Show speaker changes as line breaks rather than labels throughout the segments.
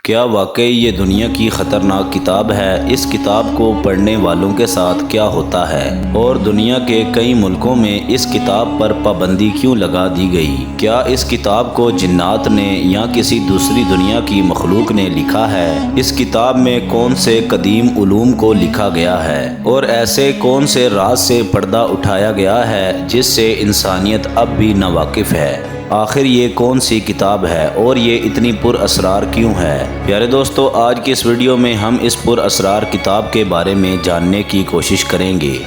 کیا واقعی یہ دنیا کی خطرناک کتاب ہے؟ اس کتاب کو پڑھنے والوں کے ساتھ کیا ہوتا ہے اور دنیا کے کئی ملکوں میں اس کتاب پر پابندی کیوں لگا دی گئی؟ کیا اس کتاب کو جنات نے یا کسی دوسری دنیا کی مخلوق نے لکھا ہے؟ اس کتاب میں کون سے قدیم علوم کو لکھا گیا ہے اور ایسے کون سے راز سے پردہ اٹھایا گیا ہے جس سے انسانیت اب بھی ناواقف ہے؟ آخر یہ کون سی کتاب ہے اور یہ اتنی پر اسرار کیوں ہے؟ پیارے دوستو، آج کی اس ویڈیو میں ہم اس پر اسرار کتاب کے بارے میں جاننے کی کوشش کریں گے۔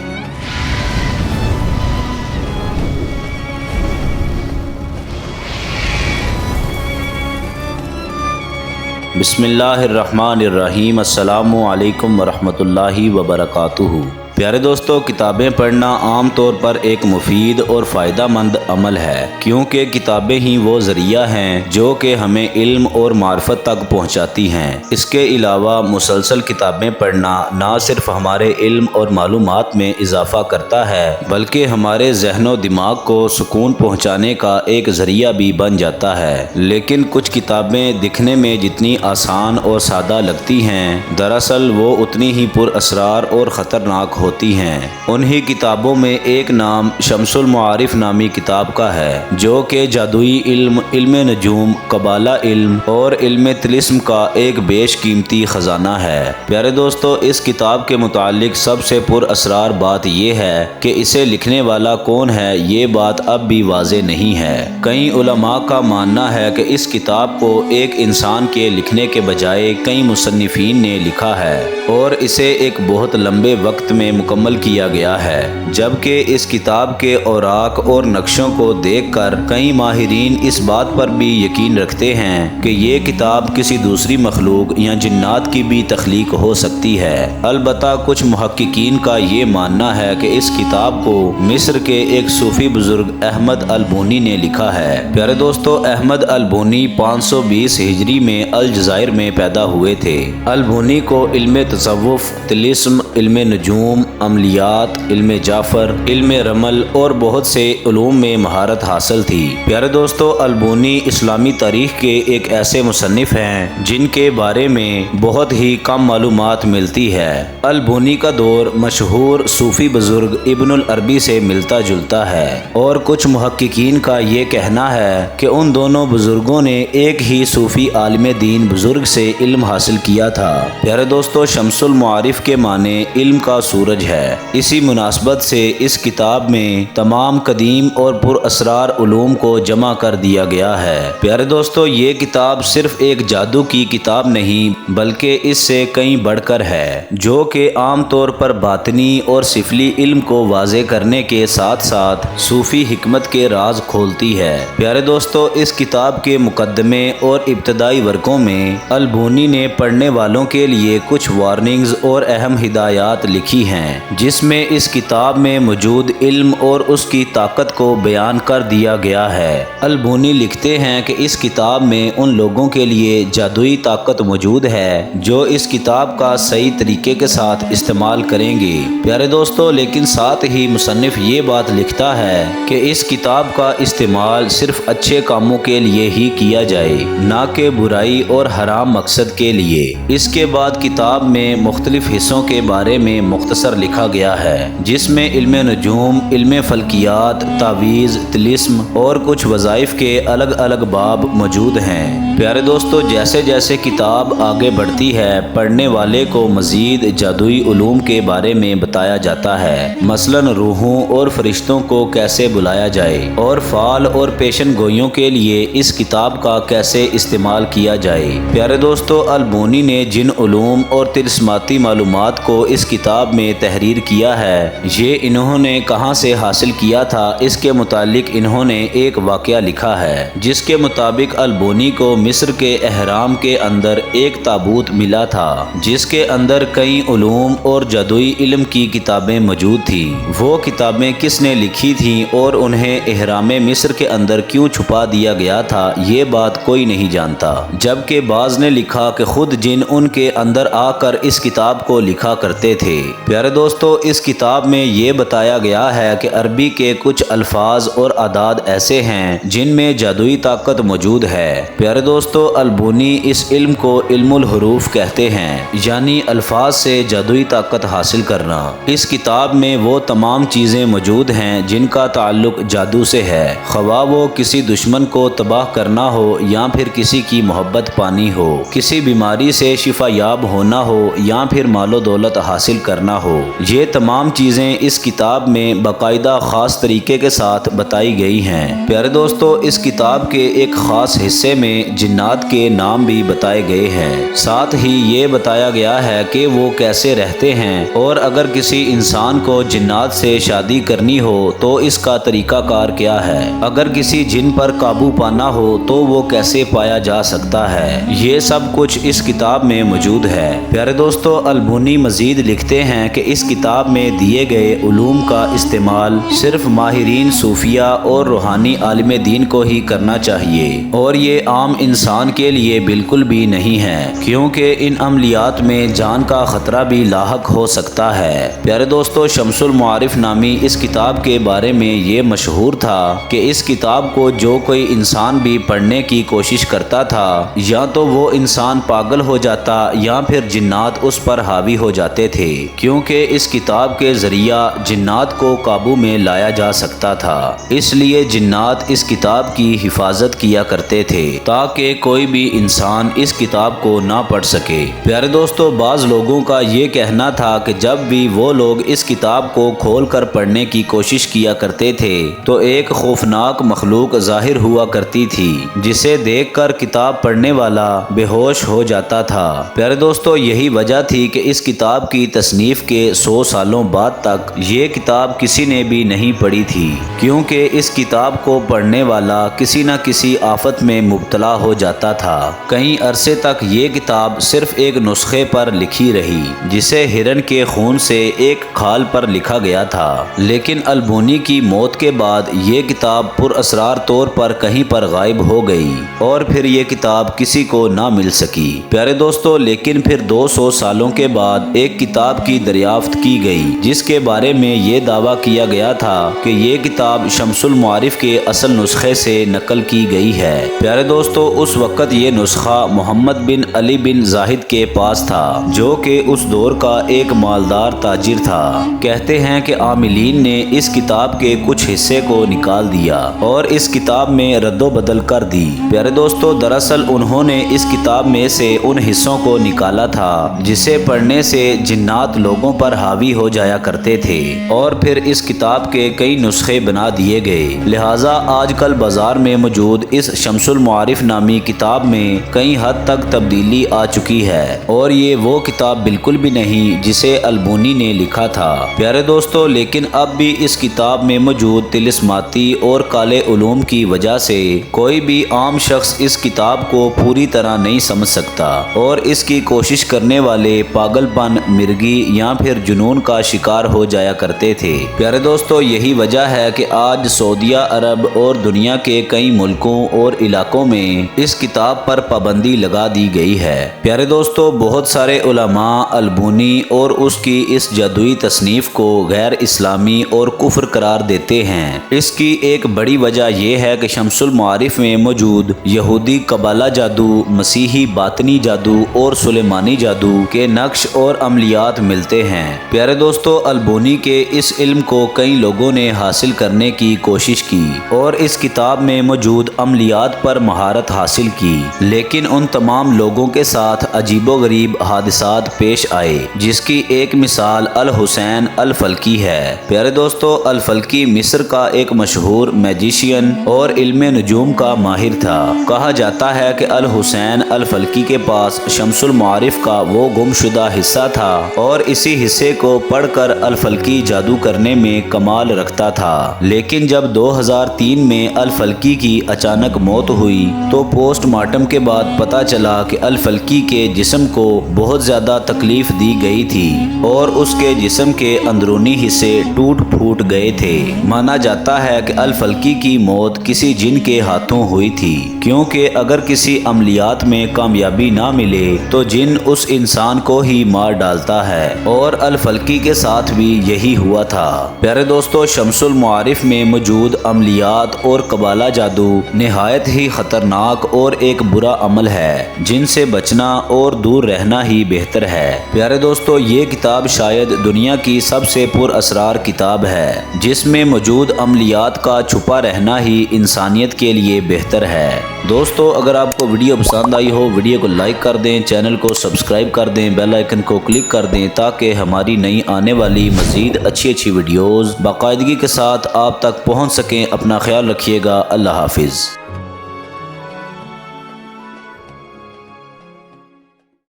بسم اللہ الرحمن الرحیم۔ السلام علیکم ورحمۃ اللہ وبرکاتہ۔ پیارے دوستو، کتابیں پڑھنا عام طور پر ایک مفید اور فائدہ مند عمل ہے، کیونکہ کتابیں ہی وہ ذریعہ ہیں جو کہ ہمیں علم اور معرفت تک پہنچاتی ہیں۔ اس کے علاوہ مسلسل کتابیں پڑھنا نہ صرف ہمارے علم اور معلومات میں اضافہ کرتا ہے بلکہ ہمارے ذہن و دماغ کو سکون پہنچانے کا ایک ذریعہ بھی بن جاتا ہے۔ لیکن کچھ کتابیں دکھنے میں جتنی آسان اور سادہ لگتی ہیں، دراصل وہ اتنی ہی پر اسرار اور خطرناک ہوتی ہیں۔ انہی کتابوں میں ایک نام شمس المعارف نامی کتاب کا ہے، جو کہ جادوئی علم، علم نجوم، قبالہ علم اور علم طلسم کا ایک بیش قیمتی خزانہ ہے۔ پیارے دوستو، اس کتاب کے متعلق سب سے پر اسرار بات یہ ہے کہ اسے لکھنے والا کون ہے، یہ بات اب بھی واضح نہیں ہے۔ کئی علماء کا ماننا ہے کہ اس کتاب کو ایک انسان کے لکھنے کے بجائے کئی مصنفین نے لکھا ہے اور اسے ایک بہت لمبے وقت میں مکمل کیا گیا ہے، جبکہ اس کتاب کے اوراق اور نقشوں کو دیکھ کر کئی ماہرین اس بات پر بھی یقین رکھتے ہیں کہ یہ کتاب کسی دوسری مخلوق یا جنات کی بھی تخلیق ہو سکتی ہے۔ البتہ کچھ محققین کا یہ ماننا ہے کہ اس کتاب کو مصر کے ایک صوفی بزرگ احمد البونی نے لکھا ہے۔ پیارے دوستو، احمد البونی 520 ہجری میں الجزائر میں پیدا ہوئے تھے۔ البونی کو علم تصوف، طلسم، علم نجوم، عملیات، علم جعفر، علم رمل اور بہت سے علوم میں مہارت حاصل تھی۔ پیارے دوستو، البونی اسلامی تاریخ کے ایک ایسے مصنف ہیں جن کے بارے میں بہت ہی کم معلومات ملتی ہے۔ البونی کا دور مشہور صوفی بزرگ ابن العربی سے ملتا جلتا ہے اور کچھ محققین کا یہ کہنا ہے کہ ان دونوں بزرگوں نے ایک ہی صوفی عالم دین بزرگ سے علم حاصل کیا تھا۔ پیارے دوستو، شمس المعارف کے معنی علم کا سورج ہے۔ اسی مناسبت سے اس کتاب میں تمام قدیم اور پر اسرار علوم کو جمع کر دیا گیا ہے۔ پیارے دوستو، یہ کتاب صرف ایک جادو کی کتاب نہیں بلکہ اس سے کہیں بڑھ کر ہے، جو کہ عام طور پر باطنی اور سفلی علم کو واضح کرنے کے ساتھ ساتھ صوفی حکمت کے راز کھولتی ہے۔ پیارے دوستو، اس کتاب کے مقدمے اور ابتدائی ورقوں میں البونی نے پڑھنے والوں کے لیے کچھ وارننگز اور اہم ہدایات لکھی ہیں، جس میں اس کتاب میں موجود علم اور اس کی طاقت کو بیان کر دیا گیا ہے۔ البونی لکھتے ہیں کہ اس کتاب میں ان لوگوں کے لیے جادوئی طاقت موجود ہے جو اس کتاب کا صحیح طریقے کے ساتھ استعمال کریں گے۔ پیارے دوستو، لیکن ساتھ ہی مصنف یہ بات لکھتا ہے کہ اس کتاب کا استعمال صرف اچھے کاموں کے لیے ہی کیا جائے، نہ کہ برائی اور حرام مقصد کے لیے۔ اس کے بعد کتاب میں مختلف حصوں کے بارے میں مختصر لکھا گیا ہے، جس میں علم نجوم، علم فلکیات، تعویذ، طلسم اور کچھ وظائف کے الگ الگ باب موجود ہیں۔ پیارے دوستو، جیسے جیسے کتاب آگے بڑھتی ہے، پڑھنے والے کو مزید جادوئی علوم کے بارے میں بتایا جاتا ہے، مثلاً روحوں اور فرشتوں کو کیسے بلایا جائے اور فال اور پیشن گوئیوں کے لیے اس کتاب کا کیسے استعمال کیا جائے۔ پیارے دوستو، البونی نے جن علوم اور طلسماتی معلومات کو اس کتاب میں تحریر کیا ہے، یہ انہوں نے کہاں سے حاصل کیا تھا، اس کے متعلق انہوں نے ایک واقعہ لکھا ہے، جس کے مطابق البونی کو مصر کے اہرام کے اندر ایک تابوت ملا تھا، جس کے اندر کئی علوم اور جادوئی علم کی کتابیں موجود تھیں۔ وہ کتابیں کس نے لکھی تھیں اور انہیں اہرام مصر کے اندر کیوں چھپا دیا گیا تھا، یہ بات کوئی نہیں جانتا، جبکہ بعض نے لکھا کہ خود جن ان کے اندر آ کر اس کتاب کو لکھا کرتے کرتے تھے۔ پیارے دوستو، اس کتاب میں یہ بتایا گیا ہے کہ عربی کے کچھ الفاظ اور اعداد ایسے ہیں جن میں جادوئی طاقت موجود ہے۔ پیارے دوستو، البونی اس علم کو علم الحروف کہتے ہیں، یعنی الفاظ سے جادوئی طاقت حاصل کرنا۔ اس کتاب میں وہ تمام چیزیں موجود ہیں جن کا تعلق جادو سے ہے، خواہ وہ کسی دشمن کو تباہ کرنا ہو یا پھر کسی کی محبت پانی ہو، کسی بیماری سے شفا یاب ہونا ہو یا پھر مال و دولت حاصل کرنا ہو۔ یہ تمام چیزیں اس کتاب میں باقاعدہ خاص طریقے کے ساتھ بتائی گئی ہیں۔ پیارے دوستو، اس کتاب کے ایک خاص حصے میں جنات کے نام بھی بتائے گئے ہیں، ساتھ ہی یہ بتایا گیا ہے کہ وہ کیسے رہتے ہیں، اور اگر کسی انسان کو جنات سے شادی کرنی ہو تو اس کا طریقہ کار کیا ہے، اگر کسی جن پر قابو پانا ہو تو وہ کیسے پایا جا سکتا ہے، یہ سب کچھ اس کتاب میں موجود ہے۔ پیارے دوستو، البونی مزید لکھتے ہیں کہ اس کتاب میں دیے گئے علوم کا استعمال صرف ماہرین صوفیہ اور روحانی عالم دین کو ہی کرنا چاہیے، اور یہ عام انسان کے لیے بالکل بھی نہیں ہے، کیونکہ ان عملیات میں جان کا خطرہ بھی لاحق ہو سکتا ہے۔ پیارے دوستو، شمس المعارف نامی اس کتاب کے بارے میں یہ مشہور تھا کہ اس کتاب کو جو کوئی انسان بھی پڑھنے کی کوشش کرتا تھا، یا تو وہ انسان پاگل ہو جاتا یا پھر جنات اس پر حاوی ہو جاتے تھے، کیونکہ اس کتاب کے ذریعہ جنات کو قابو میں لایا جا سکتا تھا۔ اس لیے جنات اس کتاب کی حفاظت کیا کرتے تھے تاکہ کوئی بھی انسان اس کتاب کو نہ پڑھ سکے۔ پیارے دوستو، بعض لوگوں کا یہ کہنا تھا کہ جب بھی وہ لوگ اس کتاب کو کھول کر پڑھنے کی کوشش کیا کرتے تھے تو ایک خوفناک مخلوق ظاہر ہوا کرتی تھی جسے دیکھ کر کتاب پڑھنے والا بے ہوش ہو جاتا تھا۔ پیارے دوستو، یہی وجہ تھی کہ اس کتاب کی تصنیف کے 100 سالوں بعد تک یہ کتاب کسی نے بھی نہیں پڑھی تھی، کیونکہ اس کتاب کو پڑھنے والا کسی نہ کسی آفت میں مبتلا ہو جاتا تھا۔ کئی عرصے تک یہ کتاب صرف ایک نسخے پر لکھی رہی جسے ہرن کے خون سے ایک کھال پر لکھا گیا تھا، لیکن البونی کی موت کے بعد یہ کتاب پر اسرار طور پر کہیں پر غائب ہو گئی اور پھر یہ کتاب کسی کو نہ مل سکی۔ پیارے دوستو، لیکن پھر 200 سالوں کے بعد ایک کتاب کی دریافت کی گئی جس کے بارے میں یہ دعویٰ کیا گیا تھا کہ یہ کتاب شمس المعارف کے اصل نسخے سے نقل کی گئی ہے۔ پیارے دوستو، اس وقت یہ نسخہ محمد بن علی بن زاہد کے پاس تھا، جو کہ اس دور کا ایک مالدار تاجر تھا۔ کہتے ہیں کہ عاملین نے اس کتاب کے کچھ حصے کو نکال دیا اور اس کتاب میں رد و بدل کر دی۔ پیارے دوستو، دراصل انہوں نے اس کتاب میں سے ان حصوں کو نکالا تھا جسے پڑھنے سے جنات لوگوں پر حاوی ہو جایا کرتے تھے، اور پھر اس کتاب کے کئی نسخے بنا دیے گئے۔ لہٰذا آج کل بازار میں موجود اس شمس المعارف نامی کتاب میں کئی حد تک تبدیلی آ چکی ہے، اور یہ وہ کتاب بالکل بھی نہیں جسے البونی نے لکھا تھا۔ پیارے دوستو، لیکن اب بھی اس کتاب میں موجود طلسماتی اور کالے علوم کی وجہ سے کوئی بھی عام شخص اس کتاب کو پوری طرح نہیں سمجھ سکتا، اور اس کی کوشش کرنے والے پاگل پن، مرگی یا پھر جنون کا شکار ہو جایا کرتے تھے۔ پیارے دوستو، یہی وجہ ہے کہ آج سعودیہ عرب اور دنیا کے کئی ملکوں اور علاقوں میں اس کتاب پر پابندی لگا دی گئی ہے۔ پیارے دوستو، بہت سارے علماء البونی اور اس کی اس جادوئی تصنیف کو غیر اسلامی اور کفر قرار دیتے ہیں۔ اس کی ایک بڑی وجہ یہ ہے کہ شمس المعارف میں موجود یہودی قبالہ جادو، مسیحی باطنی جادو اور سلیمانی جادو کے نقش اور عملیات ملتے ہیں۔ پیارے دوستو، البونی کے اس علم کو کئی لوگوں نے حاصل کرنے کی کوشش کی اور اس کتاب میں موجود عملیات پر مہارت حاصل کی، لیکن ان تمام لوگوں کے ساتھ عجیب و غریب حادثات پیش آئے، جس کی ایک مثال الحسین الفلکی ہے۔ پیارے دوستو، الفلکی مصر کا ایک مشہور میجیشین اور علم نجوم کا ماہر تھا۔ کہا جاتا ہے کہ الحسین الفلکی کے پاس شمس المعارف کا وہ گم شدہ حصہ تھا، اور اسی حصے کو پڑھ کر الفلکی جادو کرنے میں کمال رکھتا تھا۔ لیکن جب 2003 میں الفلکی کی اچانک موت ہوئی تو پوسٹ مارٹم کے بعد پتہ چلا کہ الفلکی کے جسم کو بہت زیادہ تکلیف دی گئی تھی اور اس کے جسم کے اندرونی حصے ٹوٹ پھوٹ گئے تھے۔ مانا جاتا ہے کہ الفلکی کی موت کسی جن کے ہاتھوں ہوئی تھی، کیونکہ اگر کسی عملیات میں کامیابی نہ ملے تو جن اس انسان کو ہی مار ڈالتے بتاتا ہے، اور الفلکی کے ساتھ بھی یہی ہوا تھا۔ پیارے دوستو، شمس المعارف میں موجود عملیات اور قبالہ جادو نہایت ہی خطرناک اور ایک برا عمل ہے جن سے بچنا اور دور رہنا ہی بہتر ہے۔ پیارے دوستو، یہ کتاب شاید دنیا کی سب سے پر اسرار کتاب ہے جس میں موجود عملیات کا چھپا رہنا ہی انسانیت کے لیے بہتر ہے۔ دوستو، اگر آپ کو ویڈیو پسند آئی ہو، ویڈیو کو لائک کر دیں، چینل کو سبسکرائب کر دیں، بیل آئیکن کو کلک کر دیں تاکہ ہماری نئی آنے والی مزید اچھی ویڈیوز باقاعدگی کے ساتھ آپ تک پہنچ سکیں۔ اپنا خیال رکھیے گا۔ اللہ حافظ۔